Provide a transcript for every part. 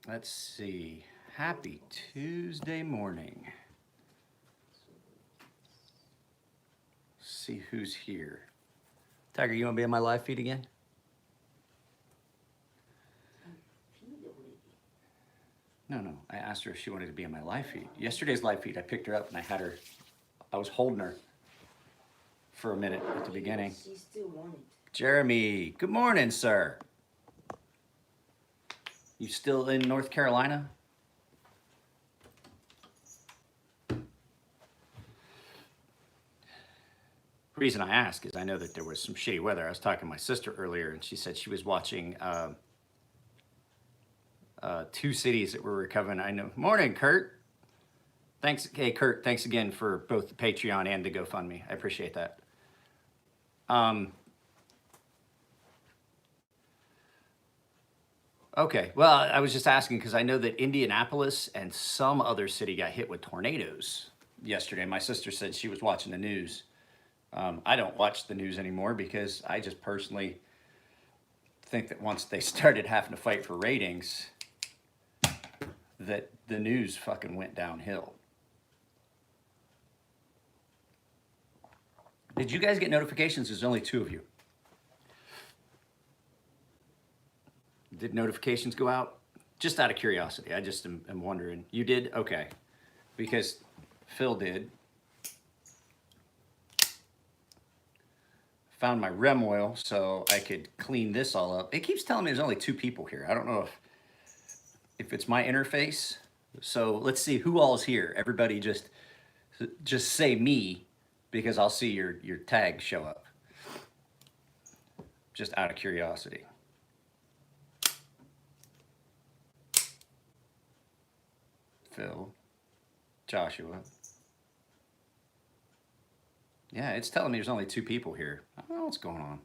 Let's see. Happy Tuesday morning. See who's here. Tiger, you want to be on my live feed again? No. I asked her if she wanted to be on my live feed. Yesterday's live feed, I picked her up and I was holding her for a minute at the beginning. She still wanted. Jeremy, good morning, sir. You still in North Carolina? Reason I ask is I know that there was some shitty weather. I was talking to my sister earlier, and she said she was watching two cities that were recovering. I know. Morning, Kurt. Thanks. Hey, Kurt. Thanks again for both the Patreon and the GoFundMe. I appreciate that. Okay. Well, I was just asking because I know that Indianapolis and some other city got hit with tornadoes yesterday. My sister said she was watching the news. I don't watch the news anymore because I just personally think that once they started having to fight for ratings, that the news fucking went downhill. Did you guys get notifications? There's only two of you. Did notifications go out? Just out of curiosity. I just am wondering. You did? Okay. Because Phil did. Found my REM oil so I could clean this all up. It keeps telling me there's only two people here. I don't know if it's my interface. So let's see who all is here. Everybody just say me because I'll see your tag show up. Just out of curiosity. Phil, Joshua. Yeah, it's telling me there's only two people here. I don't know what's going on.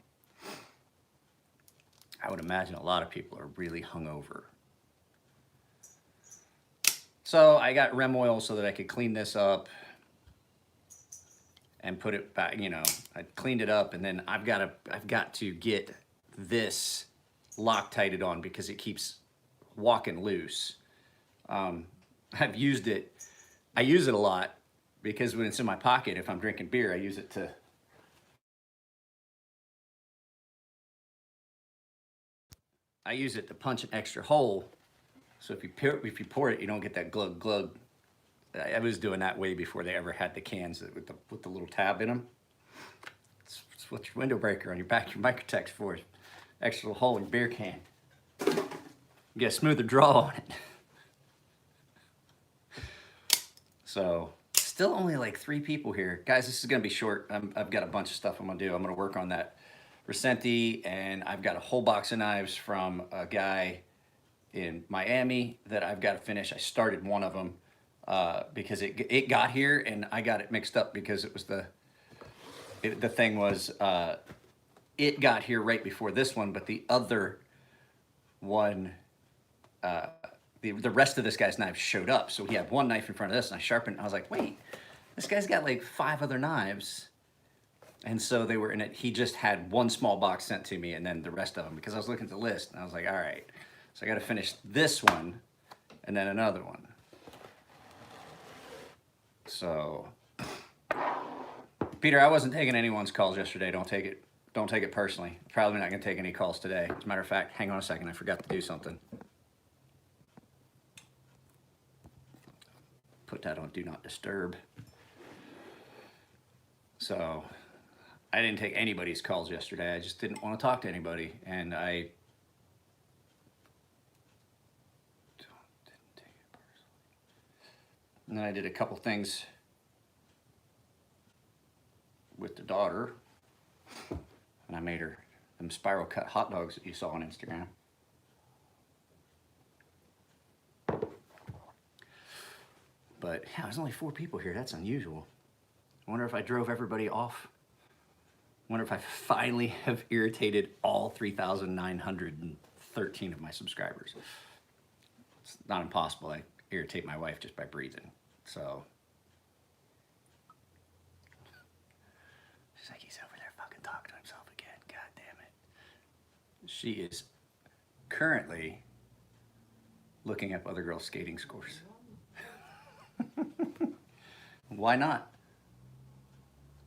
I would imagine a lot of people are really hungover. So I got REM oil so that I could clean this up and put it back. You know, I cleaned it up, and then I've got to get this Loctited on because it keeps walking loose. I've used it. I use it a lot because when it's in my pocket, if I'm drinking beer, I use it to punch an extra hole. So if you pour it, you don't get that glug glug. I was doing that way before they ever had the cans with the little tab in them. It's what your window breaker on your back, your Microtex for. Extra little hole in your beer can. You get a smoother draw on it. So still only like 3 people here. Guys, this is gonna be short. I've got a bunch of stuff I'm gonna do. I'm gonna work on that Rosenti, and I've got a whole box of knives from a guy in Miami that I've got to finish. I started one of them because it got here and I got it mixed up because it was the thing was it got here right before this one, but the other one, the rest of this guy's knives showed up. So he had one knife in front of this, and I sharpened. I was like, wait, this guy's got like 5 other knives. And so they were in it. He just had one small box sent to me, and then the rest of them, because I was looking at the list, and I was like, all right. So I got to finish this one, and then another one. So, Peter, I wasn't taking anyone's calls yesterday. Don't take it personally. Probably not going to take any calls today. As a matter of fact, hang on a second. I forgot to do something. Put that on Do Not Disturb. So, I didn't take anybody's calls yesterday. I just didn't want to talk to anybody. And I didn't take it personally. And then I did a couple things with the daughter. And I made her them spiral cut hot dogs that you saw on Instagram. But yeah, there's only 4 people here. That's unusual. I wonder if I drove everybody off. I wonder if I finally have irritated all 3,913 of my subscribers. It's not impossible. I irritate my wife just by breathing. So she's like, he's over there fucking talking to himself again. God damn it. She is currently looking up other girls' skating scores. Why not?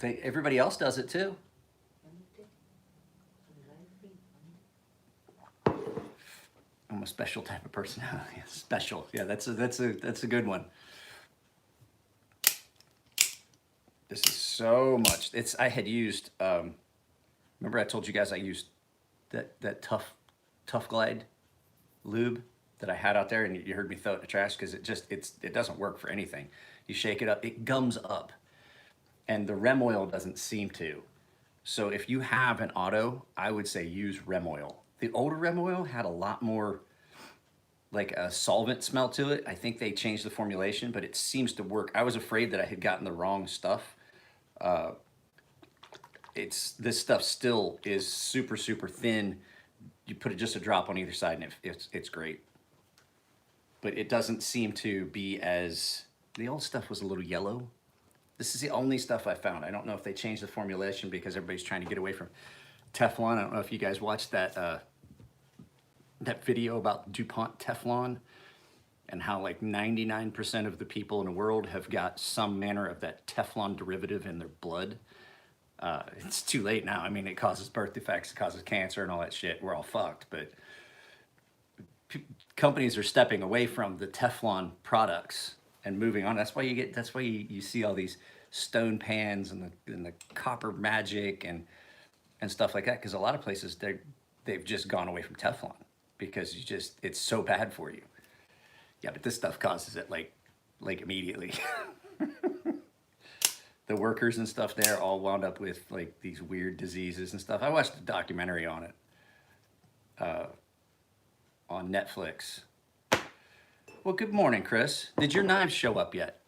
Everybody else does it too. I'm a special type of personality. Special. Yeah, that's a good one. This is so much. I had used. Remember I told you guys I used that tough glide lube that I had out there, and you heard me throw it in the trash because it doesn't work for anything. You shake it up, it gums up, and the Rem oil doesn't seem to. So if you have an auto, I would say use Rem oil. The older Rem oil had a lot more like a solvent smell to it. I think they changed the formulation, but it seems to work. I was afraid that I had gotten the wrong stuff. This stuff still is super, super thin. You put just a drop on either side and it's great. But it doesn't seem to be as, the old stuff was a little yellow. This is the only stuff I found. I don't know if they changed the formulation because everybody's trying to get away from Teflon. I don't know if you guys watched that video about DuPont Teflon and how like 99% of the people in the world have got some manner of that Teflon derivative in their blood. It's too late now. I mean, it causes birth defects, it causes cancer and all that shit. We're all fucked, but companies are stepping away from the Teflon products and moving on. That's why you see all these stone pans and the copper magic and stuff like that. Because a lot of places they've just gone away from Teflon because it's so bad for you. Yeah, but this stuff causes it like immediately. The workers and stuff there all wound up with like these weird diseases and stuff. I watched a documentary on it on Netflix. Well, good morning, Chris. Did your knives show up yet?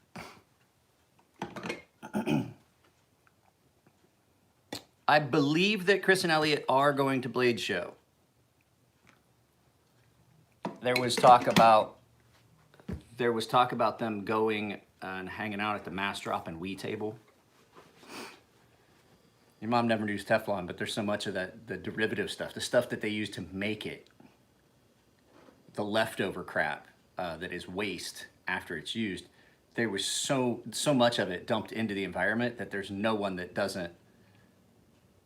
I believe that Chris and Elliot are going to Blade Show. There was talk about them going and hanging out at the Mass Drop and Wee Table. Your mom never used Teflon, but there's so much of that, the derivative stuff, the stuff that they use to make it, the leftover crap that is waste after it's used. There was so much of it dumped into the environment that there's no one that doesn't.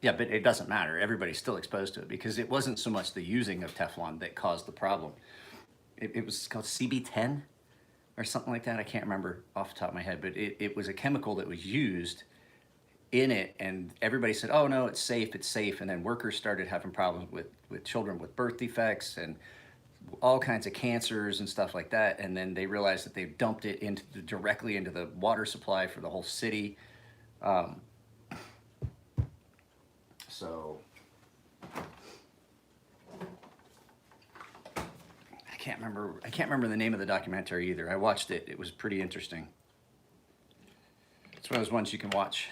Yeah, but it doesn't matter. Everybody's still exposed to it because it wasn't so much the using of Teflon that caused the problem. It was called CB10 or something like that. I can't remember off the top of my head, but it was a chemical that was used in it, and everybody said, oh no, it's safe, and then workers started having problems with children with birth defects and all kinds of cancers and stuff like that, and then they realized that they've dumped it directly into the water supply for the whole city. So I can't remember the name of the documentary either. I watched it. It was pretty interesting. It's one of those ones you can watch.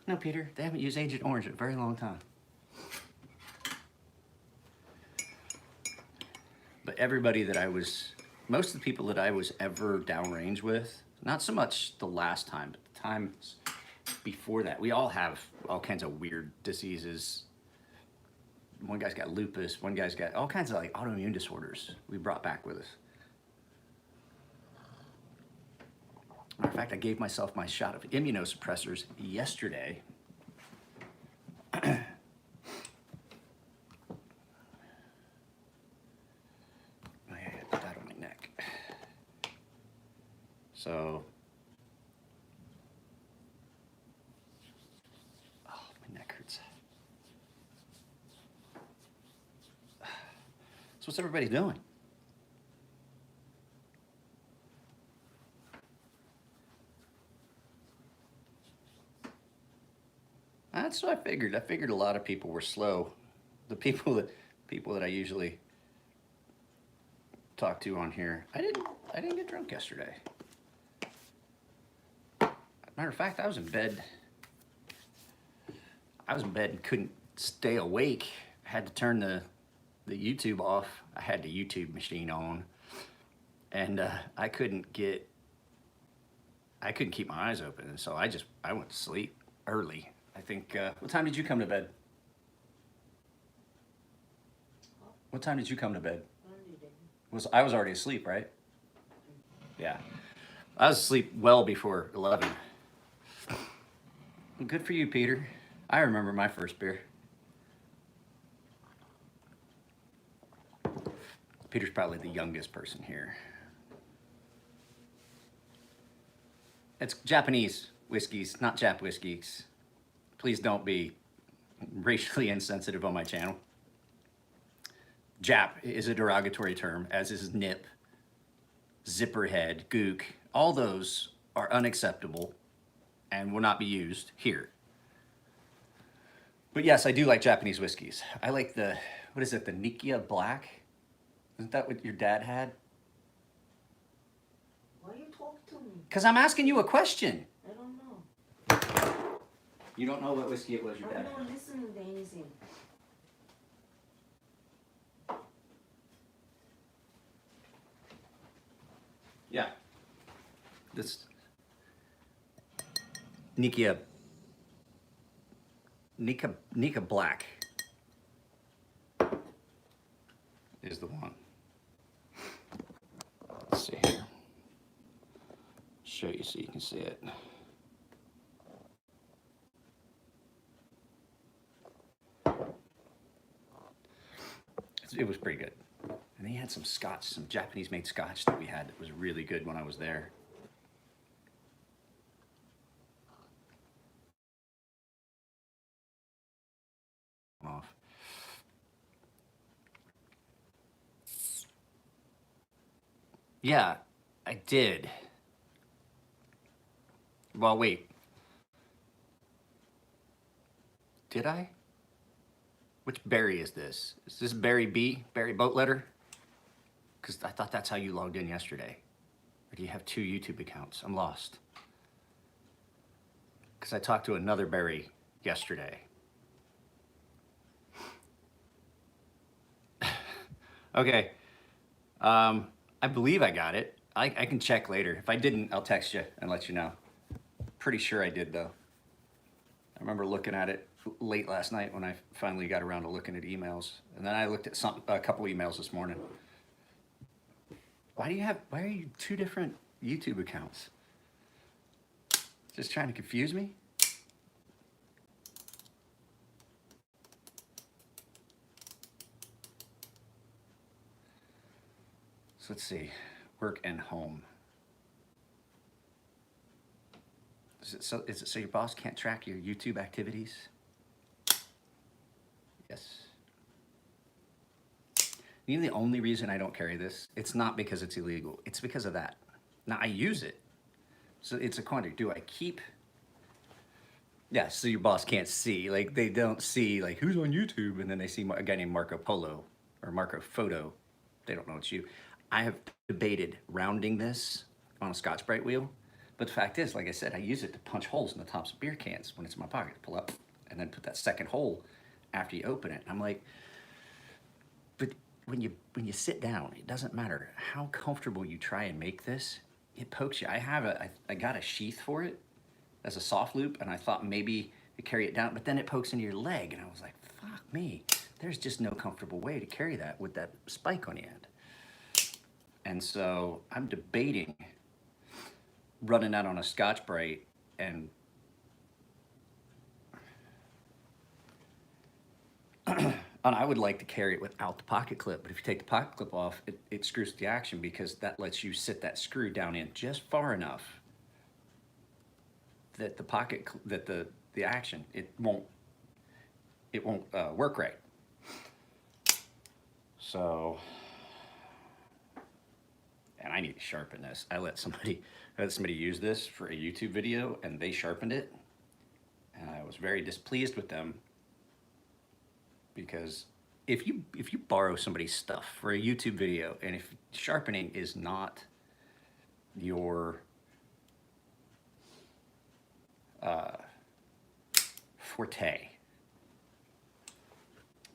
No, Peter, they haven't used Agent Orange in a very long time. But everybody most of the people that I was ever downrange with, not so much the last time, but the times before that, we all have all kinds of weird diseases. One guy's got lupus, one guy's got all kinds of like autoimmune disorders we brought back with us. Matter of fact, I gave myself my shot of immunosuppressors yesterday. I put that on my neck. So, my neck hurts. So what's everybody doing? That's what I figured. I figured a lot of people were slow. The people that I usually talk to on here. I didn't get drunk yesterday. Matter of fact, I was in bed. And couldn't stay awake. I had to turn the YouTube off. I had the YouTube machine on, and I couldn't keep my eyes open, and so I went to sleep early. I think, what time did you come to bed? What time did you come to bed? I was already asleep, right? Yeah. I was asleep well before 11. Good for you, Peter. I remember my first beer. Peter's probably the youngest person here. It's Japanese whiskeys, not Jap whiskeys. Please don't be racially insensitive on my channel. Jap is a derogatory term, as is nip, zipperhead, gook. All those are unacceptable and will not be used here. But yes, I do like Japanese whiskeys. I like the, what is it, the Nikia Black? Isn't that what your dad had? Why you talk to me? Because I'm asking you a question. I don't know. You don't know what whiskey it was your dad I'm had? not listening to anything. Yeah. This Nikia Black is the one. Let's see here. Show you so you can see it. It was pretty good. And they had some scotch, some Japanese made scotch that we had that was really good when I was there. Off. Yeah, I did. Well, wait. Did I? Which Barry is this? Is this Barry B? Barry Boatletter? Because I thought that's how you logged in yesterday. Or do you have two YouTube accounts? I'm lost. Because I talked to another Barry yesterday. Okay. I believe I got it. I can check later. If I didn't, I'll text you and let you know. Pretty sure I did, though. I remember looking at it late last night when I finally got around to looking at emails. And then I looked at a couple emails this morning. Why are you two different YouTube accounts? Just trying to confuse me? So let's see, work and home. Is it so your boss can't track your YouTube activities? Yes. You know the only reason I don't carry this, it's not because it's illegal, it's because of that. Now I use it, so it's a quandary. Do I keep? Yeah, so your boss can't see, like they don't see like who's on YouTube, and then they see a guy named Marco Polo or Marco Photo. They don't know it's you. I have debated rounding this on a Scotch-Brite wheel, but the fact is, like I said, I use it to punch holes in the tops of beer cans when it's in my pocket. Pull up and then put that second hole after you open it. I'm like, but when you sit down, it doesn't matter how comfortable you try and make this, it pokes you. I got a sheath for it as a soft loop, and I thought maybe to carry it down, but then it pokes into your leg, and I was like, fuck me. There's just no comfortable way to carry that with that spike on the end. And so I'm debating running that on a Scotch-Brite and I would like to carry it without the pocket clip, but if you take the pocket clip off, it screws the action because that lets you sit that screw down in just far enough that the action, it won't work right. So, and I need to sharpen this. I let somebody use this for a YouTube video, and they sharpened it, and I was very displeased with them because if you borrow somebody's stuff for a YouTube video, and if sharpening is not your forte,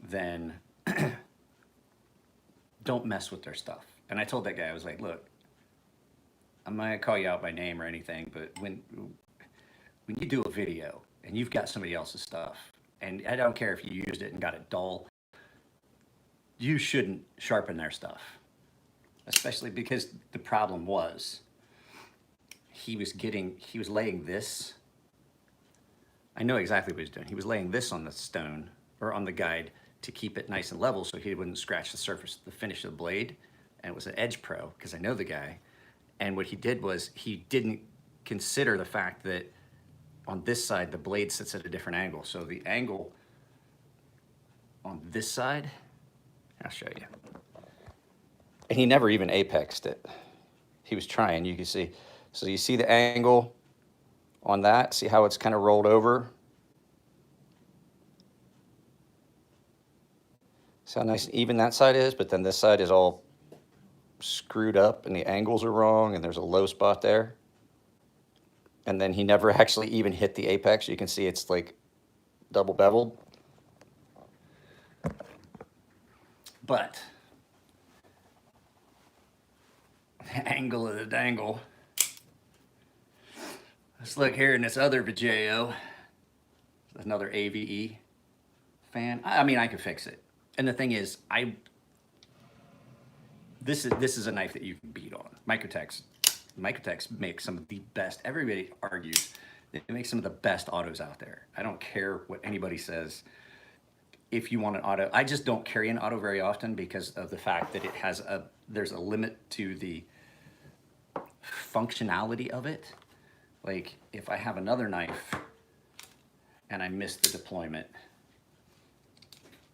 then don't mess with their stuff. And I told that guy, I was like, look, I'm not gonna call you out by name or anything, but when you do a video and you've got somebody else's stuff, and I don't care if you used it and got it dull, you shouldn't sharpen their stuff, especially because the problem was he was laying this. I know exactly what he was doing. He was laying this on the stone or on the guide to keep it nice and level so he wouldn't scratch the surface, the finish of the blade. And it was an Edge Pro because I know the guy. And what he did was he didn't consider the fact that on this side, the blade sits at a different angle. So the angle on this side, I'll show you. And he never even apexed it. He was trying, you can see. So you see the angle on that? See how it's kind of rolled over? See how nice and even that side is, but then this side is all screwed up and the angles are wrong and there's a low spot there. And then he never actually even hit the apex. You can see it's like double beveled. But the angle of the dangle. Let's look here in this other Vijeo. Another AVE fan. I mean, I can fix it. And the thing is, this is a knife that you can beat on. Microtex makes some of the best. Everybody argues they make some of the best autos out there. I don't care what anybody says. If you want an auto, I just don't carry an auto very often because of the fact that there's a limit to the functionality of it. Like if I have another knife and I miss the deployment,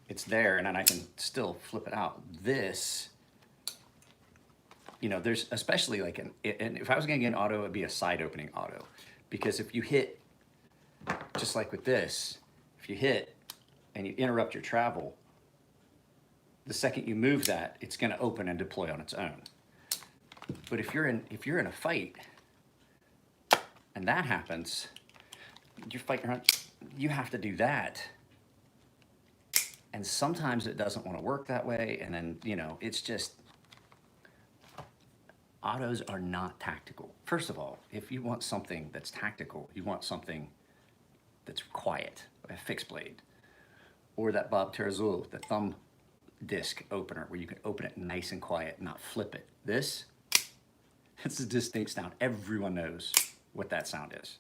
it's there and then I can still flip it out. This, you know, there's especially like and if I was gonna get an auto, it'd be a side opening auto. Because if you hit, just like with this, if you hit and you interrupt your travel, the second you move that, it's gonna open and deploy on its own. But if you're in a fight and that happens, you're fighting around, you have to do that. And sometimes it doesn't want to work that way. And then, you know, it's just, autos are not tactical. First of all, if you want something that's tactical, you want something that's quiet, a fixed blade. Or that Bob Terrazullo, the thumb disc opener, where you can open it nice and quiet, not flip it. This, it's a distinct sound. Everyone knows what that sound is.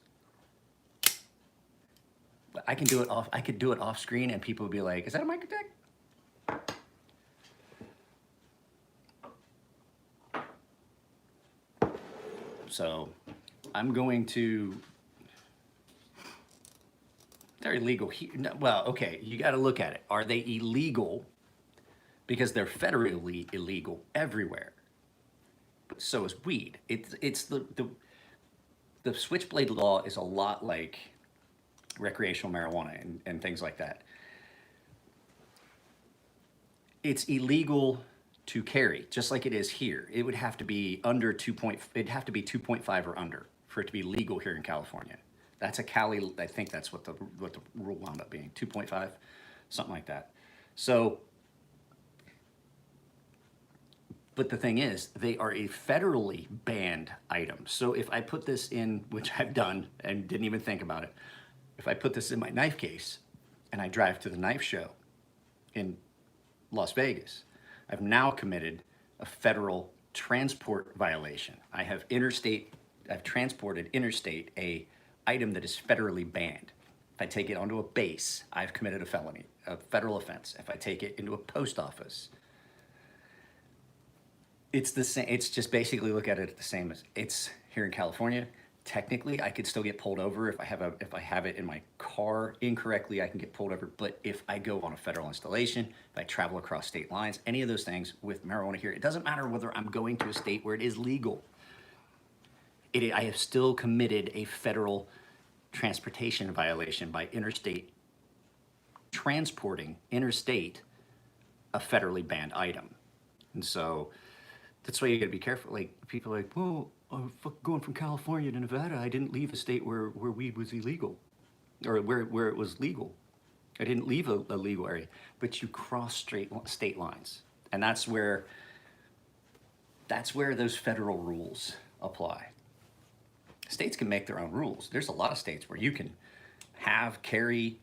But I could do it off screen and people would be like, is that a Microtech? So I'm going to, they're illegal here. No, well, okay, you got to look at it. Are they illegal? Because they're federally illegal everywhere. But so is weed. It's the switchblade law is a lot like recreational marijuana and things like that. It's illegal to carry, just like it is here. It would have to be under it'd have to be 2.5 or under for it to be legal here in California. That's a Cali, I think that's what the rule wound up being, 2.5, something like that. So, but the thing is, they are a federally banned item. So if I put this in, which I've done and didn't even think about it, if I put this in my knife case and I drive to the knife show in Las Vegas, I've now committed a federal transport violation. I've transported interstate a item that is federally banned. If I take it onto a base, I've committed a felony, a federal offense. If I take it into a post office, it's the same. It's just basically look at it the same as it's here in California. Technically, I could still get pulled over if I have it in my car incorrectly. I can get pulled over. But if I go on a federal installation, if I travel across state lines, any of those things with marijuana here, it doesn't matter whether I'm going to a state where it is legal. I have still committed a federal transportation violation by transporting interstate a federally banned item. And so that's why you gotta be careful. Like people are like, well, going from California to Nevada, I didn't leave a state where weed was illegal, or where it was legal. I didn't leave a legal area, but you cross state lines. And that's where those federal rules apply. States can make their own rules. There's a lot of states where you can carry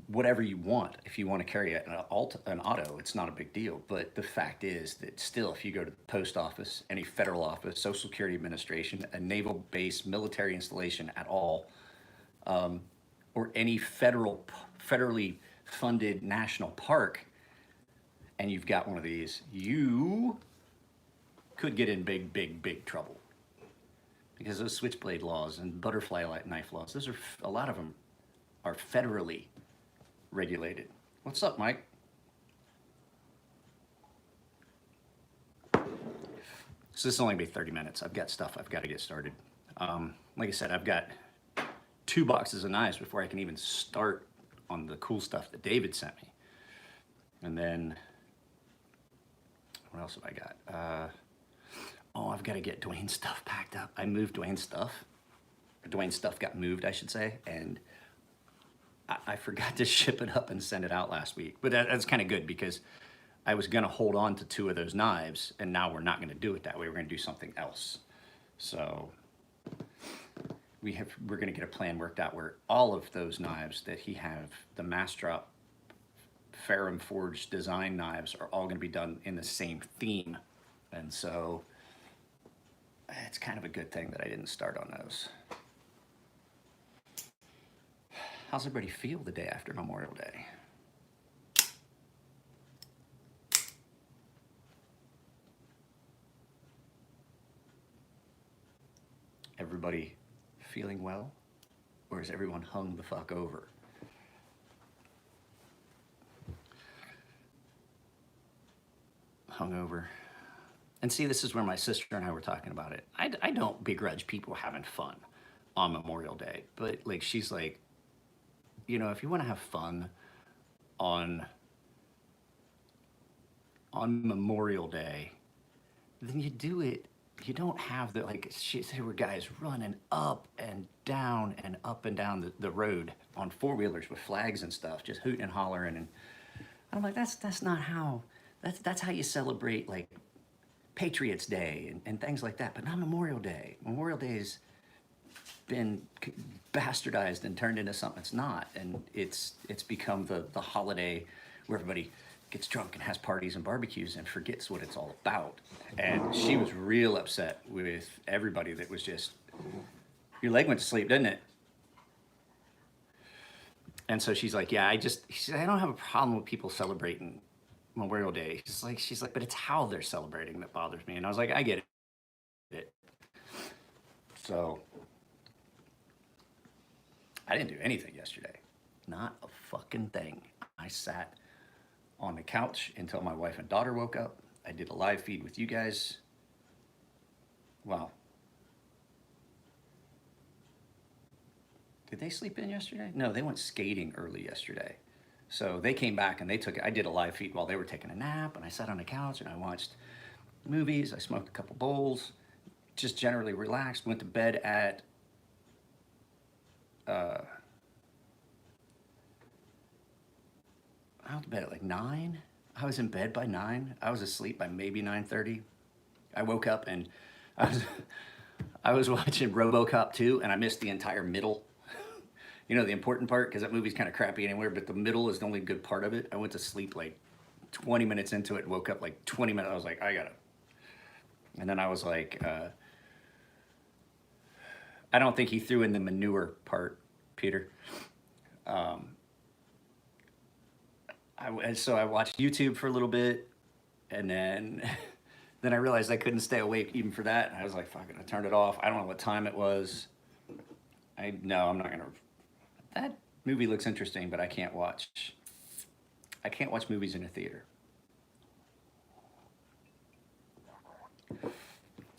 whatever you want. If you want to carry an auto, it's not a big deal. But the fact is that still, if you go to the post office, any federal office, Social Security Administration, a naval base, military installation at all, or any federally funded national park, and you've got one of these, you could get in big trouble. Because those switchblade laws and butterfly knife laws, those are, a lot of them are federally regulated. What's up, Mike? So this will only be 30 minutes. I've got stuff I've got to get started. Like I said, I've got 2 boxes of knives before I can even start on the cool stuff that David sent me. And then, what else have I got? Oh, I've got to get Dwayne's stuff packed up. I moved Dwayne's stuff. Dwayne's stuff got moved, I should say, and I forgot to ship it up and send it out last week. But that's kind of good because I was going to hold on to 2 of those knives, and now we're not going to do it that way. We're going to do something else. So we're going to get a plan worked out where all of those knives that he have, the Mastrop Ferrum Forged design knives, are all going to be done in the same theme. And so it's kind of a good thing that I didn't start on those. How's everybody feel the day after Memorial Day? Everybody feeling well? Or is everyone hung the fuck over? Hungover. And see, this is where my sister and I were talking about it. I don't begrudge people having fun on Memorial Day, but like, she's like, you know, if you want to have fun on Memorial Day, then you do it. You don't have the, like, there were guys running up and down the road on 4-wheelers with flags and stuff, just hooting and hollering. And I'm like, that's not how, that's how you celebrate, like, Patriots Day and things like that, but not Memorial Day. Memorial Day's been bastardized and turned into something it's not, and it's become the holiday where everybody gets drunk and has parties and barbecues and forgets what it's all about. And she was real upset with everybody that was just, your leg went to sleep, didn't it? And so she's like, yeah, she said, I don't have a problem with people celebrating Memorial Day. She's like, but it's how they're celebrating that bothers me. And I was like, I get it. So I didn't do anything yesterday. Not a fucking thing. I sat on the couch until my wife and daughter woke up. I did a live feed with you guys. Wow. Did they sleep in yesterday? No, they went skating early yesterday. So they came back and I did a live feed while they were taking a nap, and I sat on the couch and I watched movies. I smoked a couple bowls, just generally relaxed, went to bed at I went to bed at like 9. I was in bed by 9. I was asleep by maybe 9:30. I woke up and I was watching RoboCop 2, and I missed the entire middle. You know, the important part, because that movie's kind of crappy anywhere, but the middle is the only good part of it. I went to sleep like 20 minutes into it, woke up like 20 minutes. I was like, I gotta. And then I was like, I don't think he threw in the manure part, Peter. So I watched YouTube for a little bit, and then I realized I couldn't stay awake even for that. And I was like, fuck it, I turned it off. I don't know what time it was. No, I'm not gonna. That movie looks interesting, but I can't watch movies in a theater.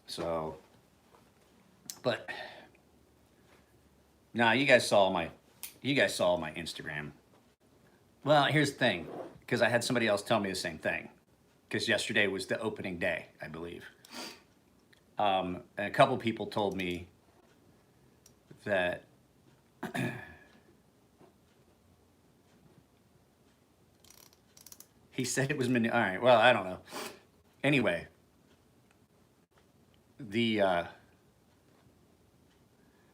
So, but nah, you guys saw my Instagram. Well, here's the thing, because I had somebody else tell me the same thing, because yesterday was the opening day, I believe. And a couple people told me that he said it was all right, well, I don't know. Anyway, the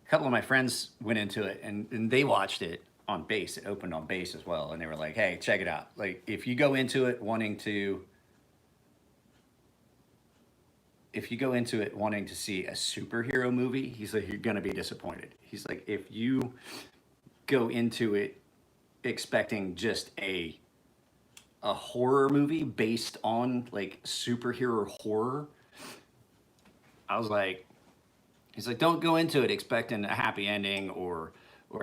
a couple of my friends went into it and they watched it on base. It opened on base as well. And they were like, hey, check it out. Like, if you go into it wanting to see a superhero movie, he's like, you're going to be disappointed. He's like, if you go into it expecting just a horror movie based on like superhero horror, I was like, he's like, don't go into it expecting a happy ending or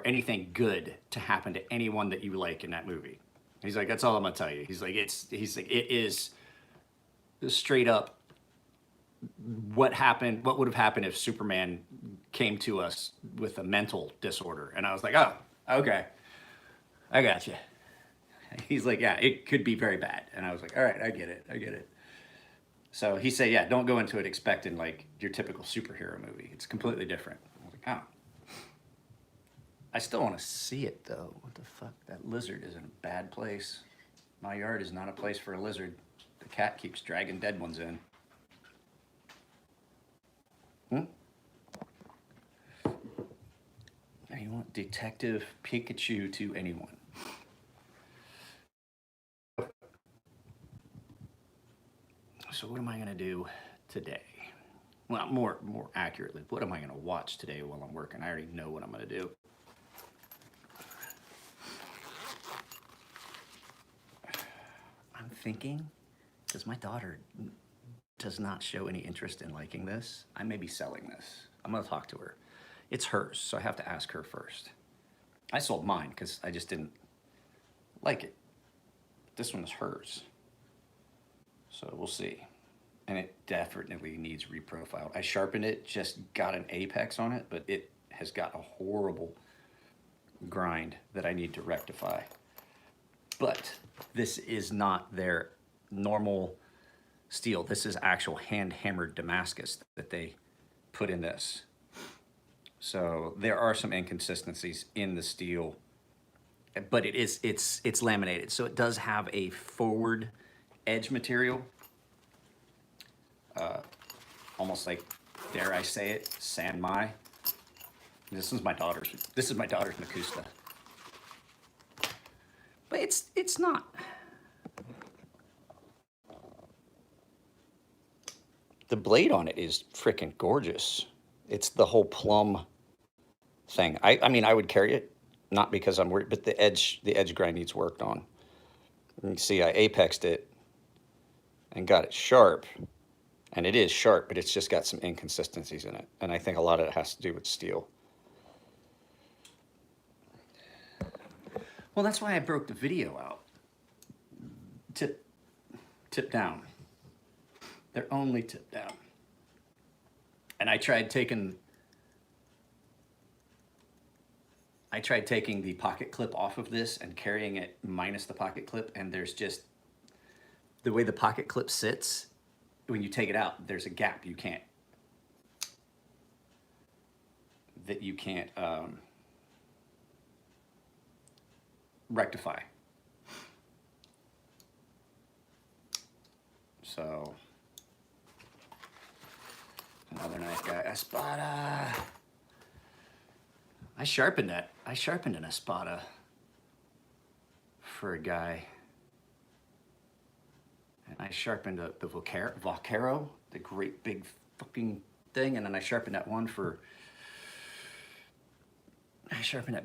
anything good to happen to anyone that you like in that movie. He's like, that's all I'm gonna tell you. He's like, it is straight up what would have happened if Superman came to us with a mental disorder. And I was like, oh, okay, I got you. He's like, yeah, it could be very bad. And I was like, all right, I get it. So he said, yeah, don't go into it expecting like your typical superhero movie. It's completely different. I was like, oh. I still want to see it though. What the fuck? That lizard is in a bad place. My yard is not a place for a lizard. The cat keeps dragging dead ones in. Now you want Detective Pikachu to anyone. So what am I gonna do today? Well, more accurately, what am I gonna watch today while I'm working? I already know what I'm gonna do. I'm thinking, because my daughter does not show any interest in liking this, I may be selling this. I'm gonna talk to her. It's hers, so I have to ask her first. I sold mine because I just didn't like it. This one is hers. So we'll see. And it definitely needs reprofiled. I sharpened it, just got an apex on it, but it has got a horrible grind that I need to rectify. But this is not their normal steel. This is actual hand-hammered Damascus that they put in this. So there are some inconsistencies in the steel, but it's laminated. So it does have a forward edge material. Almost like, dare I say it, Sanmai. This is my daughter's Makusta. But it's not. The blade on it is freaking gorgeous. It's the whole plum thing. I mean, I would carry it, not because I'm worried, but the edge grind needs worked on. You can see I apexed it and got it sharp. And it is sharp, but it's just got some inconsistencies in it. And I think a lot of it has to do with steel. Well, that's why I broke the video out. Tip down. They're only tip down. And I tried taking the pocket clip off of this and carrying it minus the pocket clip, and there's just, the way the pocket clip sits, when you take it out, there's a gap you can't rectify. So another nice guy, Espada. I sharpened an Espada for a guy. And I sharpened the Vaquero, the great big fucking thing, and then I sharpened that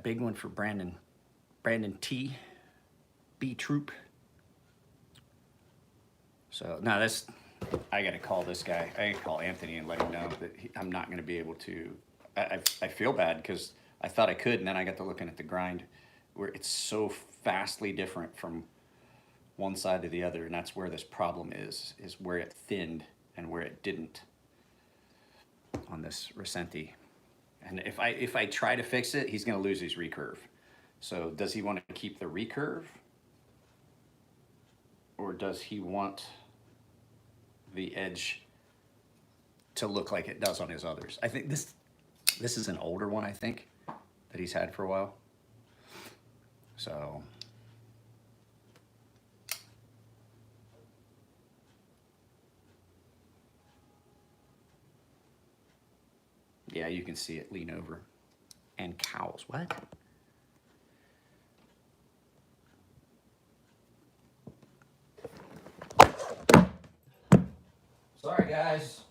big one for Brandon T. B Troop. So now I gotta call this guy. I gotta call Anthony and let him know that I'm not gonna be able to. I feel bad because I thought I could, and then I got to looking at the grind where it's so vastly different from one side to the other, and that's where this problem is where it thinned and where it didn't on this Recenti. And if I try to fix it, he's gonna lose his recurve. So does he want to keep the recurve, or does he want the edge to look like it does on his others? I think this is an older one, I think, that he's had for a while. So yeah, you can see it lean over. and cows. What? Sorry, guys.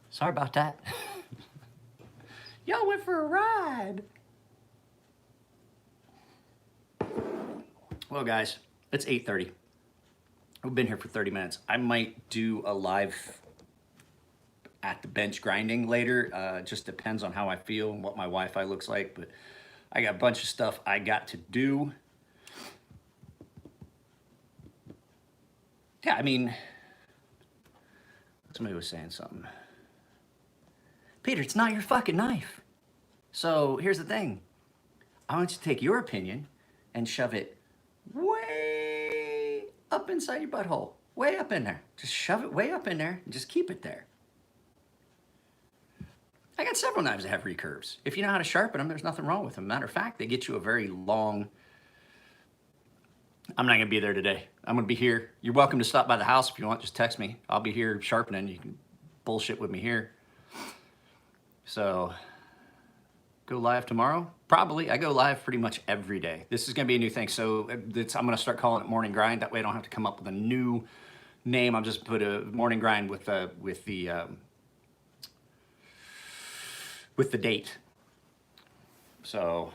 Sorry about that. Y'all went for a ride. Well, guys, it's 8:30. We've been here for 30 minutes. I might do a live at the bench grinding later. Just depends on how I feel and what my Wi-Fi looks like. But I got a bunch of stuff I got to do. Yeah, I mean, somebody was saying something. Peter, it's not your fucking knife. So here's the thing. I want you to take your opinion and shove it way up inside your butthole. Way up in there. Just shove it way up in there and just keep it there. I got several knives that have recurves. If you know how to sharpen them, there's nothing wrong with them. Matter of fact, they get you a very long... I'm not gonna be there today. I'm gonna be here. You're welcome to stop by the house if you want. Just text me. I'll be here sharpening. You can bullshit with me here. So, go live tomorrow? Probably. I go live pretty much every day. This is gonna be a new thing. So I'm gonna start calling it Morning Grind. That way I don't have to come up with a new name. I'll just put a Morning Grind with the date. So,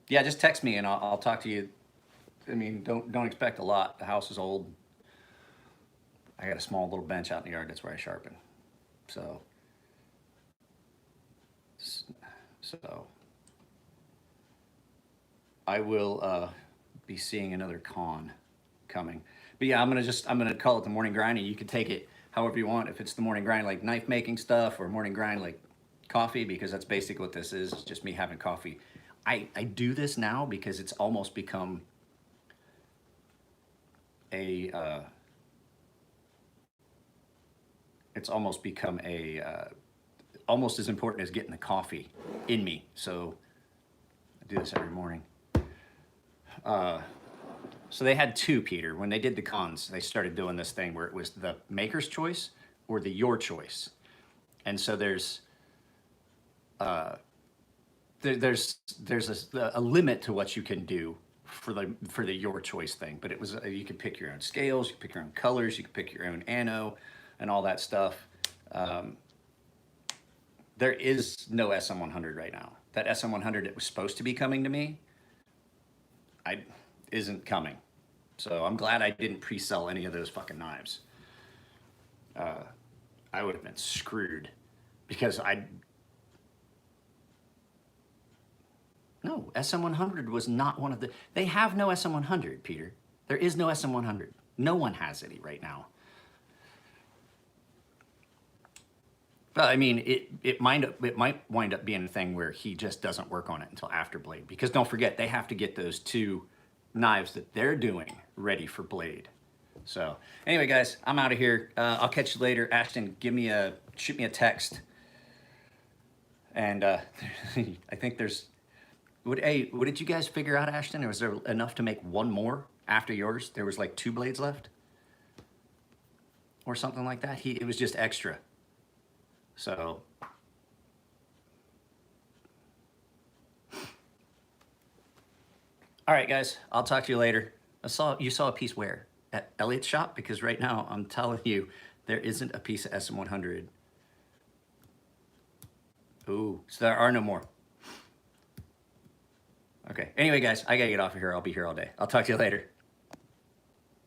yeah, just text me and I'll talk to you. I mean, don't expect a lot. The house is old. I got a small little bench out in the yard. That's where I sharpen. So I will be seeing another con coming. But yeah, I'm gonna call it the Morning Grind, and you can take it however you want. If it's the Morning Grind like knife making stuff, or Morning Grind like coffee, because that's basically what this is. It's just me having coffee. I do this now because it's almost become a almost as important as getting the coffee in me. So I do this every morning. So they had two, Peter. When they did the cons, they started doing this thing where it was the maker's choice or the your choice. And so there's a limit to what you can do for the your choice thing. But it was you could pick your own scales, you could pick your own colors, you could pick your own ano, and all that stuff. There is no SM100 right now. That SM100 that was supposed to be coming to me, isn't coming. So I'm glad I didn't pre-sell any of those fucking knives. I would have been screwed because no, SM100 was not one of the... They have no SM100, Peter. There is no SM100. No one has any right now. But I mean, it might wind up being a thing where he just doesn't work on it until after Blade. Because don't forget, they have to get those two knives that they're doing ready for Blade. So anyway, guys, I'm out of here. I'll catch you later. Ashton, shoot me a text. And I think there's... What did you guys figure out, Ashton? Was there enough to make one more after yours? There was like 2 blades left? Or something like that? It was just extra. So... All right, guys, I'll talk to you later. You saw a piece where? At Elliot's shop? Because right now, I'm telling you, there isn't a piece of SM100. Ooh, so there are no more. Okay, anyway, guys, I gotta get off of here. I'll be here all day. I'll talk to you later.